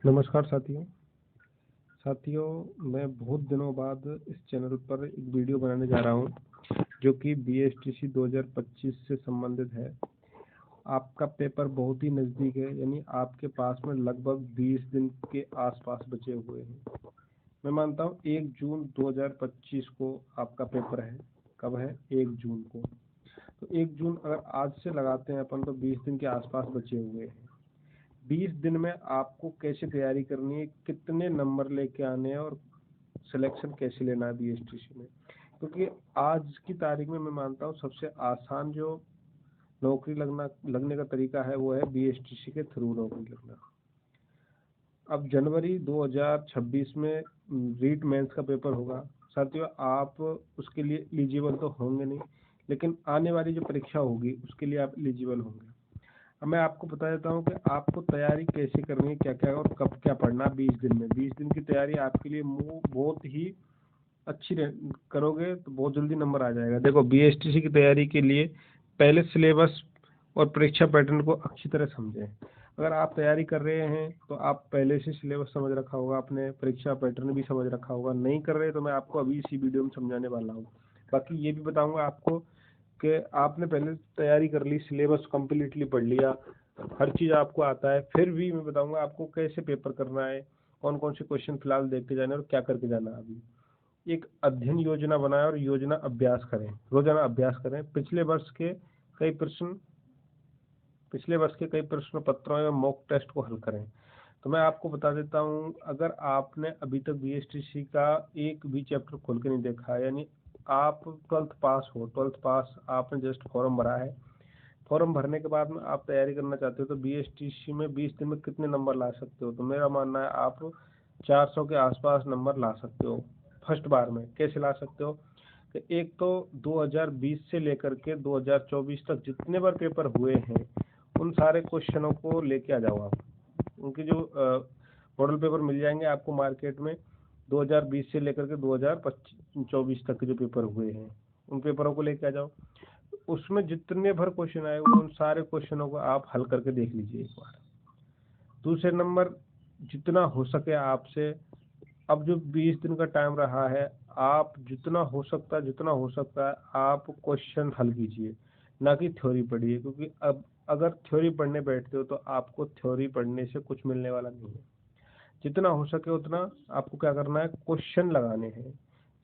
नमस्कार साथियों, मैं बहुत दिनों बाद इस चैनल पर एक वीडियो बनाने जा रहा हूं जो कि बीएसटीसी 2025 से संबंधित है। आपका पेपर बहुत ही नज़दीक है, यानी आपके पास में लगभग 20 दिन के आसपास बचे हुए हैं। मैं मानता हूं 1 जून 2025 को आपका पेपर है। कब है? 1 जून को। तो 1 जून अगर आज से लगाते हैं अपन तो 20 दिन के आसपास बचे हुए हैं। 20 दिन में आपको कैसे तैयारी करनी है, कितने नंबर लेके आने हैं और सिलेक्शन कैसे लेना है बीएसटीसी में, क्योंकि आज की तारीख में मैं मानता हूँ सबसे आसान जो नौकरी लगने का तरीका है वो है बीएसटीसी के थ्रू नौकरी लगना। अब जनवरी 2026 में रीट मेंस का पेपर होगा। साथियों, आप उसके लिए एलिजिबल तो होंगे नहीं, लेकिन आने वाली जो परीक्षा होगी उसके लिए आप एलिजिबल होंगे। अब मैं आपको बता देता हूँ कि आपको तैयारी कैसे करनी है, क्या क्या और कब क्या पढ़ना। 20 दिन में 20 दिन की तैयारी आपके लिए बहुत ही अच्छी करोगे तो बहुत जल्दी नंबर आ जाएगा। देखो, बीएसटीसी की तैयारी के लिए पहले सिलेबस और परीक्षा पैटर्न को अच्छी तरह समझें। अगर आप तैयारी कर रहे हैं तो आप पहले से सिलेबस समझ रखा होगा, आपने परीक्षा पैटर्न भी समझ रखा होगा। नहीं कर रहे तो मैं आपको अभी इसी वीडियो में समझाने वाला हूँ। बाकी ये भी बताऊंगा आपको कि आपने पहले तैयारी कर ली, सिलेबस कम्प्लीटली पढ़ लिया, हर चीज़ आपको आता है, फिर भी मैं बताऊंगा आपको कैसे पेपर करना है, कौन कौन से क्वेश्चन फिलहाल देख के जाना है और क्या करके जाना है। अभी एक अध्ययन योजना बनाएं और योजना अभ्यास करें, रोजाना अभ्यास करें। पिछले वर्ष के कई प्रश्न पत्रों या मॉक टेस्ट को हल करें। तो मैं आपको बता देता हूं, अगर आपने अभी तक बीएसटीसी का एक भी चैप्टर खोल के नहीं देखा, यानी आप 12th पास हो, 12th पास आपने जस्ट फॉर्म भरा है, फॉर्म भरने के बाद में आप तैयारी करना चाहते हो तो बीएसटीसी में 20 दिन में कितने नंबर ला सकते हो? तो मेरा मानना है आप 400 के आसपास नंबर ला सकते हो फर्स्ट बार में। कैसे ला सकते हो? कि एक तो 2020 से लेकर के 2024 तक जितने बार पेपर हुए हैं उन सारे क्वेश्चनों को लेके आ जाओ आप। उनके जो मॉडल पेपर मिल जाएंगे आपको मार्केट में, 2020 से लेकर के 2024 तक के जो पेपर हुए हैं उन पेपरों को लेके आ जाओ। उसमें जितने भर क्वेश्चन आए उन सारे क्वेश्चनों को आप हल करके देख लीजिए एक बार। दूसरे नंबर, जितना हो सके आपसे, अब जो 20 दिन का टाइम रहा है, आप जितना हो सकता है आप क्वेश्चन हल कीजिए, ना कि थ्योरी पढ़िए, क्योंकि अब अगर थ्योरी पढ़ने बैठते हो तो आपको थ्योरी पढ़ने से कुछ मिलने वाला नहीं है। जितना हो सके उतना आपको क्या करना है, क्वेश्चन लगाने हैं।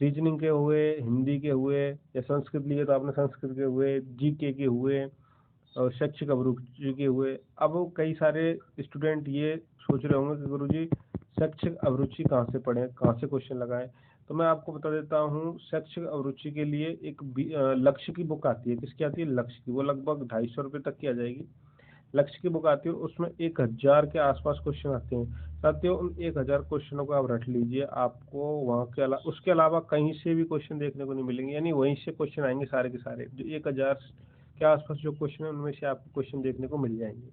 रीजनिंग के हुए, हिंदी के हुए, या संस्कृत लिए तो आपने संस्कृत के हुए, जीके के हुए और शैक्षिक अभिरुचि के हुए। अब कई सारे स्टूडेंट ये सोच रहे होंगे कि गुरुजी शैक्षिक अभिरुचि कहाँ से पढ़ें, कहाँ से क्वेश्चन लगाएं। तो मैं आपको बता देता हूँ, शैक्षिक अभिरुचि के लिए एक लक्ष्य की बुक आती है। किसकी आती है? लक्ष्य की। वो लगभग 250 रुपये तक की आ जाएगी। लक्ष्य की बुक आती है, उसमें 1000 के आसपास क्वेश्चन आते हैं। साथियों, उन 1000 क्वेश्चनों को आप रट लीजिए, आपको वहाँ के उसके अलावा कहीं से भी क्वेश्चन देखने को नहीं मिलेंगे, यानी वहीं से क्वेश्चन आएंगे सारे के सारे। जो 1000 के आसपास जो क्वेश्चन है उनमें से आपको क्वेश्चन देखने को मिल जाएंगे।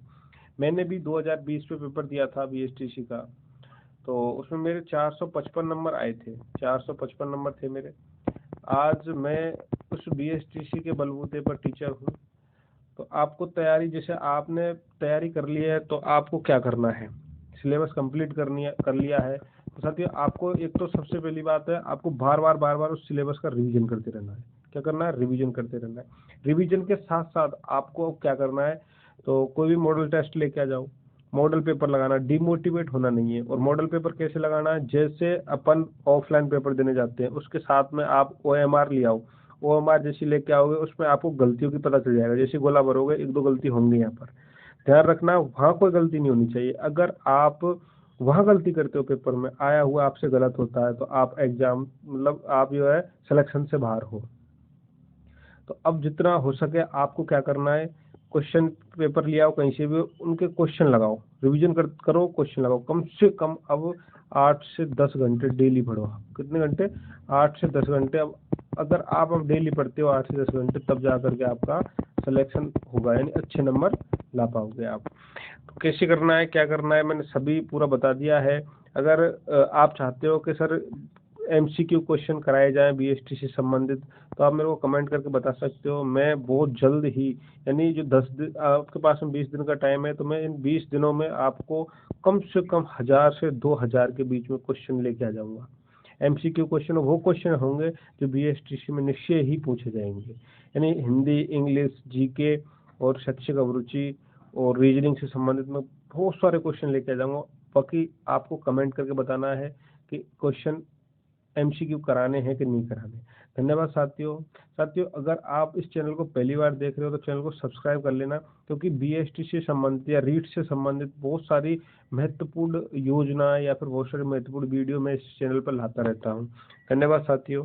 मैंने भी 2020 में पेपर दिया था बीएसटीसी का, तो उसमें मेरे 455 नंबर आए थे, 455 नंबर थे मेरे। आज मैं उस बीएसटीसी के बलबूते पर टीचर हूँ। तो आपको तैयारी, जैसे आपने तैयारी कर ली है तो आपको क्या करना है, सिलेबस कंप्लीट कर लिया है तो साथियों आपको एक तो सबसे पहली बात है, आपको बार बार उस सिलेबस का रिवीजन करते रहना है। क्या करना है? रिवीजन करते रहना है। रिवीजन के साथ साथ आपको क्या करना है, तो कोई भी मॉडल टेस्ट लेके आ जाओ, मॉडल पेपर लगाना, डिमोटिवेट होना नहीं है। और मॉडल पेपर कैसे लगाना है? जैसे अपन ऑफलाइन पेपर देने जाते हैं उसके साथ में आप ओएमआर ले आओ। ओएमआर जैसी लेके आओगे उसमें आपको गलतियों की पता चल जाएगा। जैसे गोला भरोगे, 1-2 गलती होंगी। यहाँ पर ध्यान रखना, वहाँ कोई गलती नहीं होनी चाहिए। अगर आप वहाँ गलती करते हो, पेपर में आया हुआ आपसे गलत होता है, तो आप एग्जाम मतलब आप जो है सिलेक्शन से बाहर हो। तो अब जितना हो सके आपको क्या करना है, क्वेश्चन पेपर ले आओ कहीं से भी, उनके क्वेश्चन लगाओ, रिवीजन करो, क्वेश्चन लगाओ। कम से कम अब 8 से 10 घंटे डेली पढ़ो। कितने घंटे? 8 से 10 घंटे। अगर आप अब डेली पढ़ते हो 8 से 10 घंटे, तब जा करके आपका सिलेक्शन होगा, यानी अच्छे नंबर ला पाओगे आप। तो कैसे करना है, क्या करना है, मैंने सभी पूरा बता दिया है। अगर आप चाहते हो कि सर एमसीक्यू क्वेश्चन कराए जाएं बीएसटी से संबंधित, तो आप मेरे को कमेंट करके बता सकते हो। मैं बहुत जल्द ही, यानी जो 10 दिन आपके पास में 20 दिन का टाइम है, तो मैं इन 20 दिनों में आपको कम से कम 1000 से 2000 के बीच में क्वेश्चन लेके आ जाऊंगा। एमसीक्यू क्वेश्चन वो क्वेश्चन होंगे जो बीएसटीसी में निश्चय ही पूछे जाएंगे, यानी हिंदी, इंग्लिश, जीके और शैक्षिक अभिरुचि और रीजनिंग से संबंधित मैं बहुत सारे क्वेश्चन लेके आ जाऊंगा। बाकी आपको कमेंट करके बताना है कि क्वेश्चन एमसीक्यू कराने हैं कि नहीं कराने। धन्यवाद साथियों। साथियों, अगर आप इस चैनल को पहली बार देख रहे हो तो चैनल को सब्सक्राइब कर लेना, क्योंकि बीएसटी से संबंधित या रीट से संबंधित बहुत सारी महत्वपूर्ण योजना या फिर बहुत सारी महत्वपूर्ण वीडियो मैं इस चैनल पर लाता रहता हूँ। धन्यवाद साथियों।